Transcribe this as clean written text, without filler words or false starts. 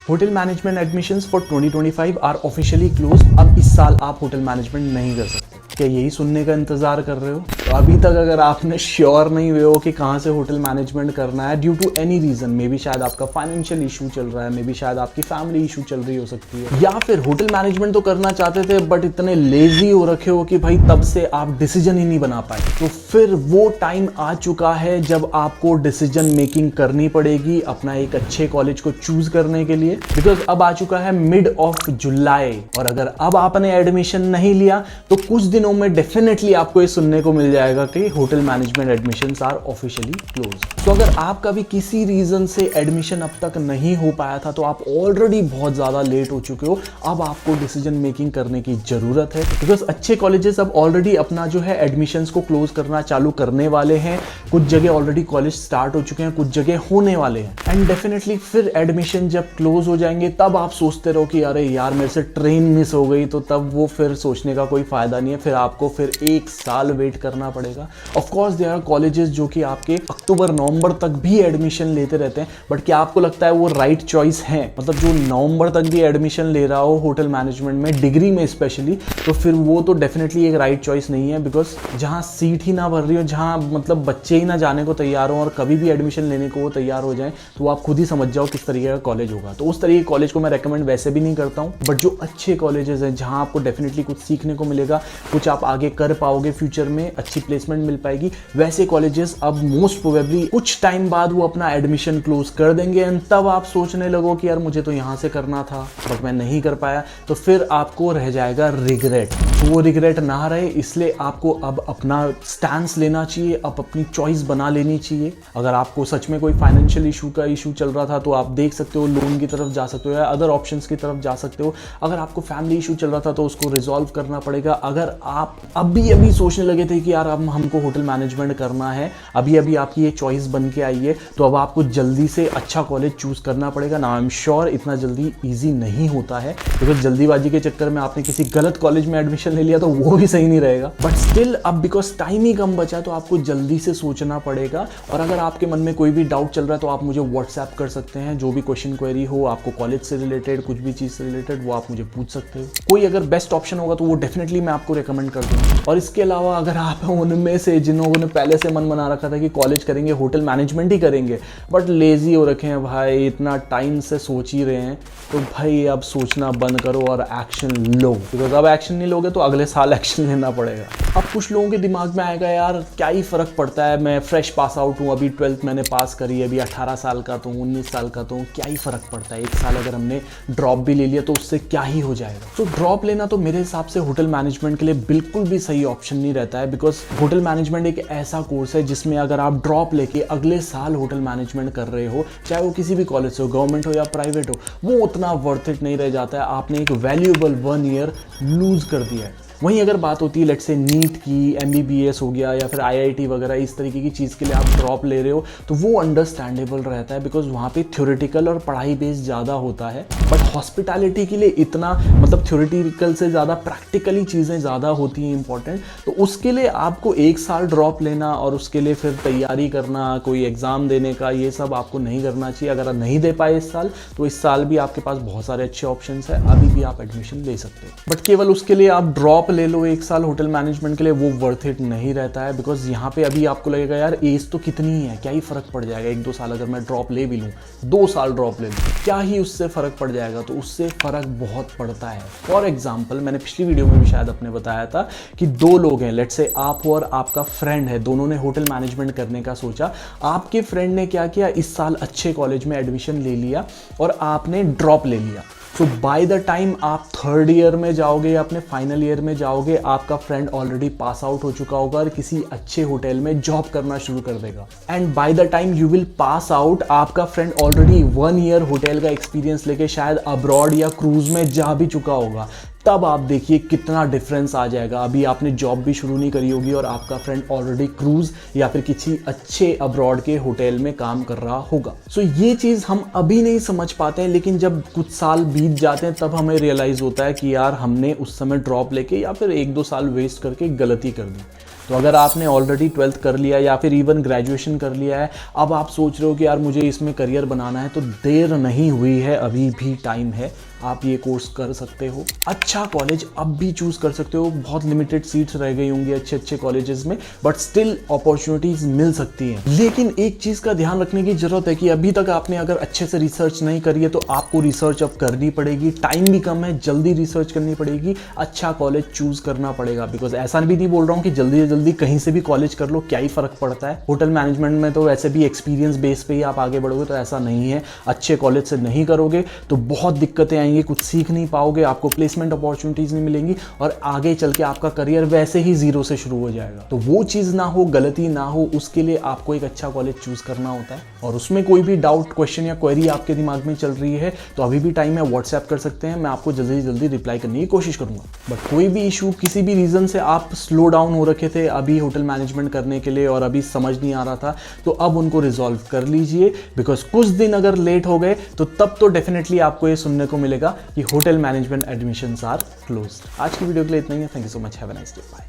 Hotel management admissions for 2025 are officially close. अब इस साल आप होटल मैनेजमेंट नहीं कर सकते। क्या यही सुनने का इंतजार कर रहे हो? तो अभी तक अगर आपने श्योर नहीं हुए हो कि कहाँ से होटल मैनेजमेंट करना है due to any reason, maybe शायद आपका फाइनेंशियल इशू चल रहा है, मे बी शायद आपकी फैमिली इशू चल रही हो सकती है, या फिर होटल मैनेजमेंट तो करना चाहते थे बट इतने लेजी हो रखे हो कि भाई तब से आप डिसीजन ही नहीं बना पाए, तो फिर वो टाइम आ चुका है जब आपको डिसीजन मेकिंग करनी पड़ेगी अपना एक अच्छे कॉलेज को चूज करने के लिए। बिकॉज अब आ चुका है मिड ऑफ जुलाई, और अगर अब आपने एडमिशन नहीं लिया तो कुछ दिनों में डेफिनेटली आपको ये सुनने को मिल जाएगा कि hotel management admissions are officially close. तो अगर आपका भी किसी रीजन से एडमिशन अब तक नहीं हो पाया था तो आप ऑलरेडी बहुत ज्यादा लेट हो चुके हो। अब आपको डिसीजन मेकिंग करने की जरूरत है, बिकॉज अच्छे कॉलेजेस अब ऑलरेडी अपना जो है एडमिशंस को क्लोज करना चालू करने वाले हैं। कुछ जगह ऑलरेडी कॉलेज स्टार्ट हो चुके हैं, कुछ जगह होने वाले हैं, एंड डेफिनेटली फिर एडमिशन जब क्लोज हो जाएंगे तब आप सोचते रहो कि अरे यार मेरे से ट्रेन मिस हो गई, तो तब वो फिर सोचने का कोई फायदा नहीं है। फिर आपको फिर एक साल वेट करना पड़ेगा। Of course there are colleges जो कि आपके अक्टूबर नवंबर तक भी एडमिशन लेते रहते हैं, बट क्या आपको लगता है वो राइट चॉइस है? मतलब जो नवंबर तक भी एडमिशन ले रहा हो होटल मैनेजमेंट में, डिग्री में स्पेशली, तो फिर वो तो डेफिनेटली एक राइट चॉइस नहीं है। बिकॉज जहाँ सीट ही ना भर रही हो, जहाँ मतलब बच्चे ही ना जाने को तैयार हो और कभी भी एडमिशन लेने को वो तैयार हो जाए, तो आप खुद ही समझ जाओ किस तरीके का कॉलेज होगा। तो उस तरीके कॉलेज को मैं रेकमेंड वैसे भी नहीं करता हूँ, बट जो अच्छे कॉलेजेस हैं जहाँ आपको डेफिनेटली कुछ सीखने को मिलेगा, कुछ आप आगे कर पाओगे, फ्यूचर में अच्छी प्लेसमेंट मिल पाएगी, वैसे कॉलेजेस अब मोस्ट प्रोबेबली कुछ टाइम बाद वो अपना एडमिशन क्लोज कर देंगे। एंड तब आप सोचने लगो कि यार मुझे तो यहाँ से करना था बट मैं नहीं कर पाया, तो फिर आपको रह जाएगा रिग्रेट। तो वो रिग्रेट ना रहे इसलिए आपको अब अपना स्टैंस लेना चाहिए, अब अपनी चॉइस बना लेनी चाहिए। अगर आपको सच में कोई फाइनेंशियल इशू चल रहा था तो आप देख सकते हो, लोन की तरफ जा सकते हो या अदर ऑप्शंस की तरफ जा सकते हो। अगर आपको फैमिली इशू चल रहा था तो उसको रिजॉल्व करना पड़ेगा। अगर आप अभी सोचने लगे थे कि यार अब हमको होटल मैनेजमेंट करना है, अभी आपकी ये चॉइस बन के आई है, तो अब आपको जल्दी से अच्छा कॉलेज चूज करना पड़ेगा ना। आई एम श्योर इतना जल्दी ईजी नहीं होता है, बिकॉज जल्दीबाजी के चक्कर में आपने किसी गलत कॉलेज में एडमिशन ले लिया तो वो भी सही नहीं रहेगा। बट स्टिल अब बिकॉज टाइम ही कम बचा तो आपको जल्दी से सोचना पड़ेगा। और अगर आपके मन में कोई भी डाउट चल रहा है तो आप मुझे व्हाट्सएप कर सकते हैं। जो भी क्वेश्चन क्वेरी हो आपको कॉलेज से रिलेटेड, कुछ भी चीज से रिलेटेड, वो आप मुझे पूछ सकते हो। कोई अगर बेस्ट ऑप्शन होगा तो वो डेफिनेटली मैं आपको रिकमेंड कर दूंगा। और इसके अलावा अगर आप उनमें से जिन्होंने पहले से मन बना रखा था कि कॉलेज करेंगे, होटल मैनेजमेंट ही करेंगे, बट लेजी हो रखे हैं भाई, इतना टाइम से सोच ही रहे हैं, तो भाई अब सोचना बंद करो और एक्शन लो। बिकॉज अब एक्शन नहीं लोगे तो अगले साल एक्शन लेना पड़ेगा। अब कुछ लोगों के दिमाग में आएगा यार क्या ही फर्क पड़ता है, मैं फ्रेश पास आउट हूँ, अभी 12th मैंने पास करी है, अभी 18 साल का तो हूँ, 19 साल का तो हूँ, क्या ही फर्क पड़ता है, एक साल अगर हमने ड्रॉप भी ले लिया तो उससे क्या ही हो जाएगा। तो ड्रॉप लेना तो मेरे हिसाब से होटल मैनेजमेंट के लिए बिल्कुल भी सही ऑप्शन नहीं रहता है। बिकॉज होटल मैनेजमेंट एक ऐसा कोर्स है जिसमें अगर आप ड्रॉप लेके अगले साल होटल मैनेजमेंट कर रहे हो, चाहे वो किसी भी कॉलेज से हो, गवर्नमेंट हो या प्राइवेट हो, वो उतना वर्थ इट नहीं रह जाता है। आपने एक वैल्यूएबल 1 ईयर लूज कर दिया है। वहीं अगर बात होती है लेट्स से नीट की, MBBS हो गया या फिर IIT वगैरह, इस तरीके की चीज़ के लिए आप ड्रॉप ले रहे हो तो वो अंडरस्टैंडेबल रहता है, बिकॉज वहाँ पे थ्योरेटिकल और पढ़ाई बेस ज़्यादा होता है। बट हॉस्पिटैलिटी के लिए इतना मतलब थ्योरेटिकल से ज़्यादा प्रैक्टिकली चीज़ें ज़्यादा होती हैं इंपॉर्टेंट, तो उसके लिए आपको एक साल ड्रॉप लेना और उसके लिए फिर तैयारी करना, कोई एग्ज़ाम देने का, ये सब आपको नहीं करना चाहिए। अगर आप नहीं दे पाए इस साल तो इस साल भी आपके पास बहुत सारे अच्छे ऑप्शन है, अभी भी आप एडमिशन ले सकते हो। बट केवल उसके लिए आप ड्रॉप ले लो एक साल होटल मैनेजमेंट के लिए, वो वर्थ इट नहीं रहता है। बिकॉज यहाँ पे अभी आपको लगेगा यार एज तो कितनी ही है, क्या ही फर्क पड़ जाएगा, 1-2 साल अगर मैं ड्रॉप ले भी लूँ, 2 साल ड्रॉप ले लूँ, क्या ही उससे फर्क पड़ जाएगा? तो उससे फर्क बहुत पड़ता है। फॉर एग्जाम्पल मैंने पिछली वीडियो में भी शायद अपने बताया था कि 2 लोग हैं, लेट्स से आप हो और आपका फ्रेंड है, दोनों ने होटल मैनेजमेंट करने का सोचा। आपके फ्रेंड ने क्या किया, इस साल अच्छे कॉलेज में एडमिशन ले लिया और आपने ड्रॉप ले लिया। सो बाय द टाइम आप 3rd ईयर में जाओगे या अपने फाइनल ईयर में जाओगे, आपका फ्रेंड ऑलरेडी पास आउट हो चुका होगा और किसी अच्छे होटल में जॉब करना शुरू कर देगा। And by the time you will pass out, आपका फ्रेंड ऑलरेडी 1 ईयर होटल का एक्सपीरियंस लेके शायद अब्रॉड या क्रूज में जा भी चुका होगा। तब आप देखिए कितना डिफरेंस आ जाएगा। अभी आपने जॉब भी शुरू नहीं करी होगी और आपका फ्रेंड ऑलरेडी क्रूज या फिर किसी अच्छे अब्रॉड के होटल में काम कर रहा होगा। सो ये चीज़ हम अभी नहीं समझ पाते हैं, लेकिन जब कुछ साल बीत जाते हैं तब हमें रियलाइज़ होता है कि यार हमने उस समय ड्रॉप लेके या फिर 1-2 साल वेस्ट करके गलती कर दी। तो अगर आपने ऑलरेडी 12th कर लिया या फिर इवन ग्रेजुएशन कर लिया है, अब आप सोच रहे हो कि यार मुझे इसमें करियर बनाना है, तो देर नहीं हुई है, अभी भी टाइम है, आप ये कोर्स कर सकते हो। अच्छा कॉलेज अब भी चूज कर सकते हो, बहुत लिमिटेड सीट्स रह गई होंगी अच्छे अच्छे कॉलेजेस में, बट स्टिल अपॉर्चुनिटीज मिल सकती हैं। लेकिन एक चीज का ध्यान रखने की जरूरत है कि अभी तक आपने अगर अच्छे से रिसर्च नहीं करी है तो आपको रिसर्च अब करनी पड़ेगी, टाइम भी कम है, जल्दी रिसर्च करनी पड़ेगी, अच्छा कॉलेज चूज करना पड़ेगा। बिकॉज ऐसा भी नहीं बोल रहा हूँ कि जल्दी से जल्दी कहीं से भी कॉलेज कर लो, क्या ही फर्क पड़ता है। होटल मैनेजमेंट में तो वैसे भी एक्सपीरियंस बेस पे ही आप आगे बढ़ोगे, तो ऐसा नहीं है। अच्छे कॉलेज से नहीं करोगे तो बहुत दिक्कतें आएंगी, कुछ सीख नहीं पाओगे, आपको प्लेसमेंट अपॉर्चुनिटीज नहीं मिलेंगी और आगे चल के आपका करियर वैसे ही जीरो से शुरू हो जाएगा। तो वो चीज ना हो, गलती ना हो, उसके लिए आपको एक अच्छा कॉलेज चूज करना होता है। और उसमें कोई भी डाउट, क्वेश्चन या क्वेरी आपके दिमाग में चल रही है तो अभी भी टाइम है, व्हाट्सएप कर सकते हैं, मैं आपको जल्दी से जल्दी रिप्लाई करने की कोशिश करूंगा। बट कोई भी इशू, किसी भी रीजन से आप स्लो डाउन हो रखे थे अभी होटल मैनेजमेंट करने के लिए और अभी समझ नहीं आ रहा था, तो अब उनको रिजॉल्व कर लीजिए। बिकॉज कुछ दिन अगर लेट हो गए तो तब तो डेफिनेटली आपको ये सुनने को मिलेगा कि hotel management admissions are close. आज की वीडियो के लिए इतना ही है। Thank you so much, have a nice day, bye.